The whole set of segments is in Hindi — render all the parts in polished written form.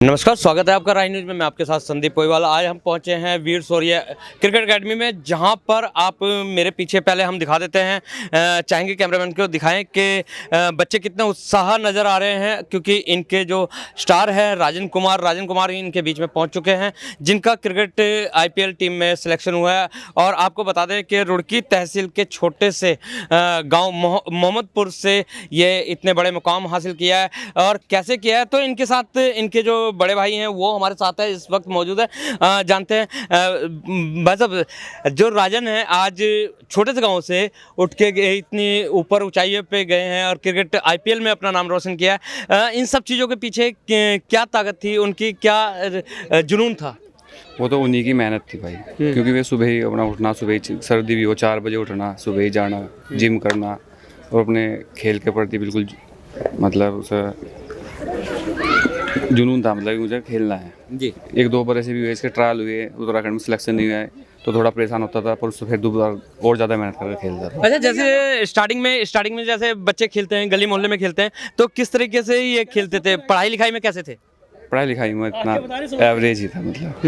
नमस्कार, स्वागत है आपका राही न्यूज़ में। मैं आपके साथ संदीप पोईवाला। आज हम पहुंचे हैं वीर शौर्य क्रिकेट एकेडमी में, जहां पर आप मेरे पीछे पहले हम दिखा देते हैं, चाहेंगे कैमरामैन को दिखाएं कि बच्चे कितने उत्साह नज़र आ रहे हैं, क्योंकि इनके जो स्टार है राजन कुमार ही इनके बीच में पहुंच चुके हैं, जिनका क्रिकेट IPL टीम में सिलेक्शन हुआ है। और आपको बता दें कि रुड़की तहसील के छोटे से गाँव मोहम्मदपुर से ये इतने बड़े मुकाम हासिल किया है। और कैसे किया है, तो इनके साथ इनके जो बड़े भाई हैं वो हमारे साथ है, इस वक्त मौजूद है। जानते हैं भाई साहब, जो राजन है आज छोटे से गांव से उठ के इतनी ऊपर ऊंचाइयों पे गए हैं और क्रिकेट IPL में अपना नाम रोशन किया है। इन सब चीज़ों के पीछे क्या ताकत थी उनकी, क्या जुनून था? वो तो उन्हीं की मेहनत थी भाई, क्योंकि वे सुबह ही अपना उठना, सुबह ही सर्दी भी हो 4 बजे उठना, सुबह ही जाना जिम करना और अपने खेल के प्रति बिल्कुल मतलब उसे जुनून था, मतलब कि मुझे खेलना है जी। 1-2 बार ऐसे भी हुए, इसके ट्रायल हुए, उत्तराखंड में सिलेक्शन नहीं हुआ है तो थोड़ा परेशान होता था, पर उससे फिर दोबारा और ज़्यादा मेहनत करके खेलता था। अच्छा, जैसे स्टार्टिंग में जैसे बच्चे खेलते हैं, गली मोहल्ले में खेलते हैं, तो किस तरीके से ये खेलते थे? पढ़ाई लिखाई में कैसे थे? पढ़ाई लिखाई में इतना एवरेज ही था, मतलब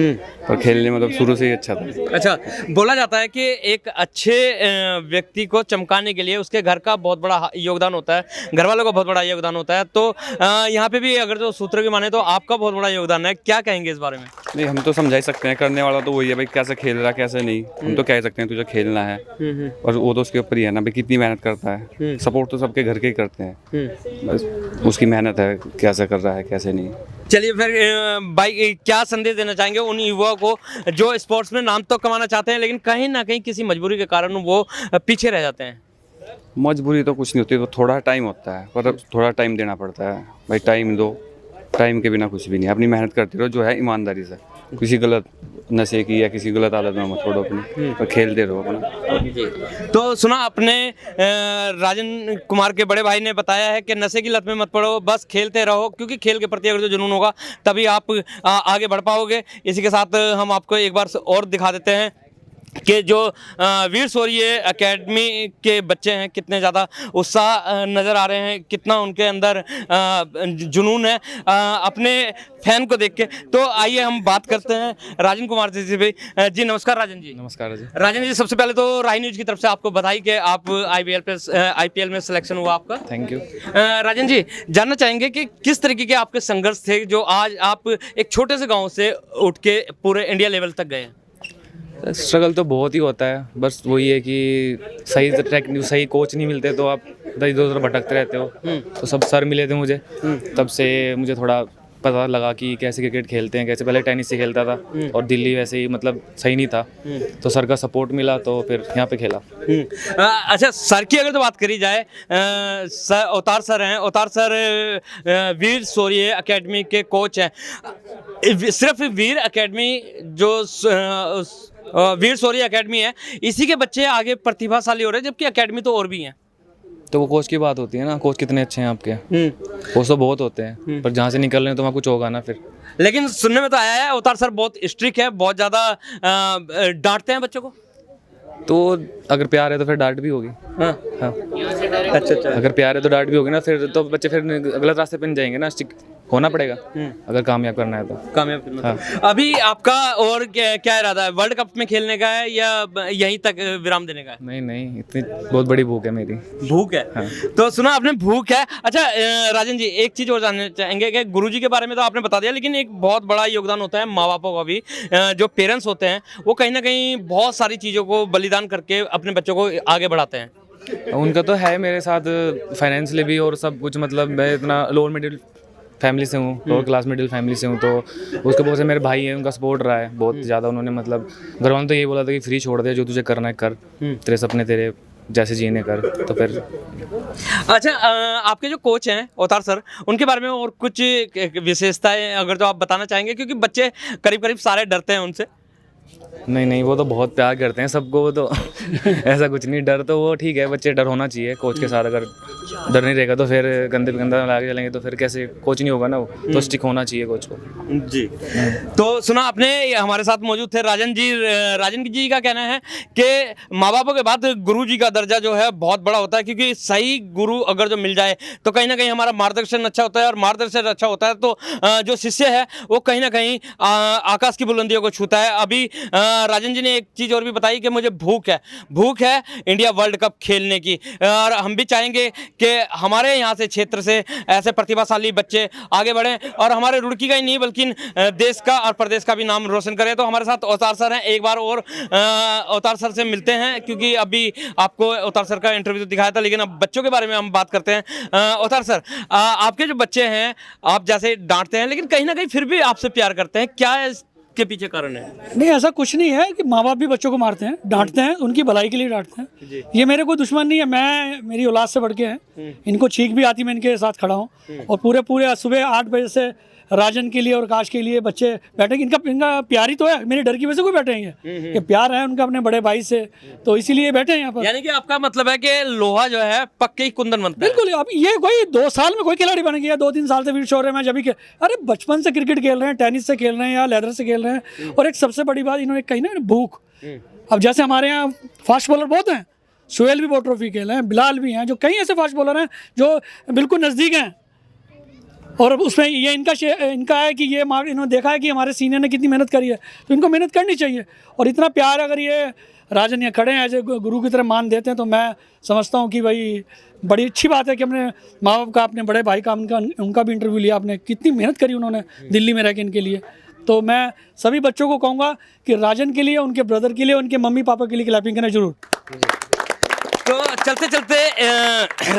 पर खेलने में मतलब शुरू से ही अच्छा था। अच्छा, बोला जाता है कि एक अच्छे व्यक्ति को चमकाने के लिए उसके घर का बहुत बड़ा योगदान होता है, घर वालों का बहुत बड़ा योगदान होता है। तो यहाँ पे भी अगर जो सूत्र की माने तो आपका बहुत बड़ा योगदान है, क्या कहेंगे इस बारे में? नहीं, हम तो समझा ही सकते हैं, करने वाला तो वही है भाई, कैसे खेल रहा कैसे नहीं, हम तो कह ही सकते हैं तुझे खेलना है। और वो तो उसके ऊपर ही है ना भाई, कितनी मेहनत करता है। सपोर्ट तो सबके घर के ही करते हैं, बस उसकी मेहनत है कैसे कर रहा है कैसे नहीं। चलिए फिर भाई, क्या संदेश देना चाहेंगे उन युवाओं को जो स्पोर्ट्स में नाम तो कमाना चाहते हैं, लेकिन कहीं ना कहीं किसी मजबूरी के कारण वो पीछे रह जाते हैं? मजबूरी तो कुछ नहीं होती, तो थोड़ा टाइम होता है, पर थोड़ा टाइम देना पड़ता है भाई, टाइम दो, टाइम के बिना कुछ भी नहीं। अपनी मेहनत करते रहो जो है ईमानदारी से, किसी गलत नशे की या किसी गलत आदत में मत छोड़ो अपनी, पर खेलते रहो अपना। तो सुना आपने, राजन कुमार के बड़े भाई ने बताया है कि नशे की लत में मत पड़ो, बस खेलते रहो, क्योंकि खेल के प्रति अगर जो जुनून होगा तभी आप आगे बढ़ पाओगे। इसी के साथ हम आपको एक बार और दिखा देते हैं कि जो वीर शौर्य एकेडमी के बच्चे हैं, कितने ज़्यादा उत्साह नज़र आ रहे हैं, कितना उनके अंदर जुनून है अपने फैन को देख के। तो आइए हम बात करते हैं राजन कुमार जी से। जी नमस्कार राजन जी। नमस्कार जी। राजन जी, सबसे पहले तो राही न्यूज़ की तरफ से आपको बधाई कि आप IPL में सिलेक्शन हुआ आपका। Thank you. राजन जी, जानना चाहेंगे कि किस तरीके के आपके संघर्ष थे जो आज आप एक छोटे से गाँव से उठ के पूरे इंडिया लेवल तक गए हैं? स्ट्रगल तो बहुत ही होता है, बस वही है कि सही कोच नहीं मिलते तो आप इधर उधर भटकते रहते हो। तो सब सर मिले थे मुझे, तब से मुझे थोड़ा पता लगा कि कैसे क्रिकेट खेलते हैं, कैसे। पहले टेनिस से खेलता था और दिल्ली वैसे ही मतलब सही नहीं था, तो सर का सपोर्ट मिला तो फिर यहाँ पे खेला। अच्छा, सर की अगर तो बात करी जाए, सर अवतार सर हैं, अवतार सर वीर शौर्य एकेडमी के कोच हैं। सिर्फ वीर एकेडमी जो वीर शौर्य एकेडमी है, इसी के बच्चे आगे प्रतिभाशाली हो रहे हैं, जबकि एकेडमी तो और भी हैं। तो वो कोच की बात होती है ना, कोच कितने अच्छे हैं आपके। कोच तो बहुत होते हैं, पर जहाँ से निकल रहे हैं तो वहाँ कुछ होगा ना फिर। लेकिन सुनने में तो आया है अवतार सर बहुत स्ट्रिक्ट है, बहुत ज़्यादा डांटते हैं बच्चों को। तो अगर प्यार है तो फिर डांट भी होगी। हाँ। हाँ, अच्छा। अगर प्यार है तो डांट भी होगी ना, फिर तो बच्चे फिर गलत रास्ते पे नहीं जाएंगे ना, स्टिक होना पड़ेगा अगर कामयाब करना है तो। कामयाब करना। हाँ। अभी आपका और क्या इरादा है, वर्ल्ड कप में खेलने का है या यहीं तक विराम देने का है? नहीं, इतनी बहुत बड़ी भूख है मेरी। भूख है। हाँ। तो सुना आपने, भूख है। अच्छा राजन जी, एक चीज़ और जानना चाहेंगे कि गुरुजी के बारे में तो आपने बता दिया, लेकिन एक बहुत बड़ा योगदान होता है माँ बापों का भी। जो पेरेंट्स होते हैं वो कहीं ना कहीं बहुत सारी चीज़ों को बलिदान करके अपने बच्चों को आगे बढ़ाते हैं। उनका तो है मेरे साथ फाइनेंशियली भी और सब कुछ, मतलब मैं इतना लोअर मिडिल फैमिली से हूँ, लोअर क्लास मिडिल फैमिली से हूँ, तो उसके बहुत से मेरे भाई हैं, उनका सपोर्ट रहा है बहुत ज़्यादा। उन्होंने मतलब घर वालों ने तो यही बोला था कि फ्री छोड़ दे, जो तुझे करना है कर, तेरे सपने तेरे जैसे जीने कर, तो फिर। अच्छा, आपके जो कोच हैं अवतार सर, उनके बारे में और कुछ विशेषताएं अगर तो आप बताना चाहेंगे, क्योंकि बच्चे करीब सारे डरते हैं उनसे। नहीं नहीं, वो तो बहुत प्यार करते हैं सबको, वो तो ऐसा कुछ नहीं। डर तो वो ठीक है, बच्चे डर होना चाहिए कोच के साथ। अगर डर नहीं रहेगा तो फिर गंदे पे गंदा लगा के चलेंगे तो फिर कैसे कोच नहीं होगा ना वो, तो स्टिक होना चाहिए कोच को। जी। तो सुना आपने, हमारे साथ मौजूद थे राजन जी। राजन जी का कहना है कि माँ बापों के बाद गुरु जी का दर्जा जो है बहुत बड़ा होता है, क्योंकि सही गुरु अगर जो मिल जाए तो कहीं ना कहीं हमारा मार्गदर्शन अच्छा होता है, और मार्गदर्शन अच्छा होता है तो जो शिष्य है वो कहीं ना कहीं आकाश की बुलंदियों को छूता है। अभी राजन जी ने एक चीज़ और भी बताई कि मुझे भूख है इंडिया वर्ल्ड कप खेलने की, और हम भी चाहेंगे कि हमारे यहाँ से क्षेत्र से ऐसे प्रतिभाशाली बच्चे आगे बढ़ें और हमारे रुड़की का ही नहीं बल्कि देश का और प्रदेश का भी नाम रोशन करें। तो हमारे साथ अवतार सर हैं, एक बार और अवतार सर से मिलते हैं, क्योंकि अभी आपको अवतार सर का इंटरव्यू तो दिखाया था, लेकिन अब बच्चों के बारे में हम बात करते हैं। अवतार सर, आपके जो बच्चे हैं, आप जैसे डांटते हैं लेकिन कहीं ना कहीं फिर भी आपसे प्यार करते हैं, क्या है के पीछे कारण है? नहीं, ऐसा कुछ नहीं है कि माँ बाप भी बच्चों को मारते हैं, डांटते हैं, उनकी भलाई के लिए डांटते हैं। ये मेरे कोई दुश्मन नहीं है, मैं मेरी औलाद से बढ़ के हैं। इनको छींक भी आती, मैं इनके साथ खड़ा हूँ। और पूरे सुबह 8 बजे से राजन के लिए और काश के लिए बच्चे बैठे। इनका प्यार ही तो है, मेरे डर की वजह से कोई बैठे हैं। ये प्यार है उनका अपने बड़े भाई से, तो इसीलिए बैठे हैं यहाँ पर। यानी कि आपका मतलब है कि लोहा जो है पक्के ही कुंदन बनता है। बिल्कुल। अब ये कोई 2 साल में कोई खिलाड़ी बन गया, 2-3 साल से वीर शौर्य में जब भी अरे बचपन से क्रिकेट खेल रहे हैं, टेनिस से खेल रहे हैं या लेदर से खेल रहे हैं। और एक सबसे बड़ी बात इन्होंने कही ना, भूख। अब जैसे हमारे यहाँ फास्ट बॉलर बहुत हैं, सुहेल भी बहुत ट्रॉफी खेले हैं, बिलाल भी हैं, जो कई ऐसे फास्ट बॉलर हैं जो बिल्कुल नज़दीक हैं। और उसमें ये इनका है कि ये इन्होंने देखा है कि हमारे सीनियर ने कितनी मेहनत करी है, तो इनको मेहनत करनी चाहिए। और इतना प्यार अगर ये राजन यहाँ खड़े हैं एज ए गुरु की तरह मान देते हैं, तो मैं समझता हूँ कि भाई बड़ी अच्छी बात है कि अपने माँ बाप का, अपने बड़े भाई का, उनका भी इंटरव्यू लिया आपने। कितनी मेहनत करी उन्होंने दिल्ली में रह के इनके लिए। तो मैं सभी बच्चों को कहूँगा कि राजन के लिए, उनके ब्रदर के लिए, उनके मम्मी पापा के लिए क्लैपिंग करना जरूर। तो चलते चलते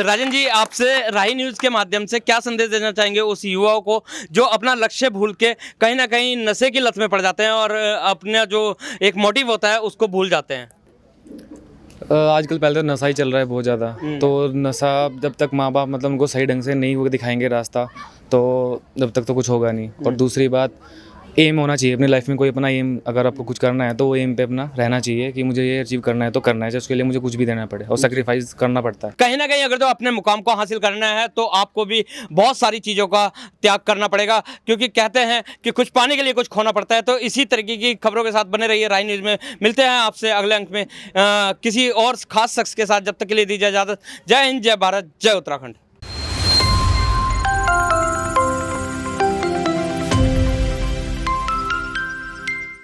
राजन जी, आपसे राही न्यूज़ के माध्यम से क्या संदेश देना चाहेंगे उस युवाओं को जो अपना लक्ष्य भूल के कहीं ना कहीं नशे की लत में पड़ जाते हैं और अपना जो एक मोटिव होता है उसको भूल जाते हैं? आजकल पहले तो नशा ही चल रहा है बहुत ज़्यादा। तो नशा जब तक माँ बाप मतलब उनको सही ढंग से नहीं वो दिखाएंगे रास्ता, तो जब तक तो कुछ होगा नहीं। और दूसरी बात, एम होना चाहिए अपनी लाइफ में। कोई अपना एम, अगर आपको कुछ करना है तो वो एम पे अपना रहना चाहिए कि मुझे ये अचीव करना है तो करना है, चाहे उसके लिए मुझे कुछ भी देना पड़े और सेक्रीफाइस करना पड़ता है। कहीं ना कहीं अगर तो अपने मुकाम को हासिल करना है तो आपको भी बहुत सारी चीज़ों का त्याग करना पड़ेगा, क्योंकि कहते हैं कि कुछ पाने के लिए कुछ खोना पड़ता है। तो इसी तरीके की खबरों के साथ बने रहिए राही न्यूज़ में। मिलते हैं आपसे अगले अंक में किसी और खास शख्स के साथ। जब तक के लिए दीजिए इजाज़त। जय हिंद, जय भारत, जय उत्तराखंड।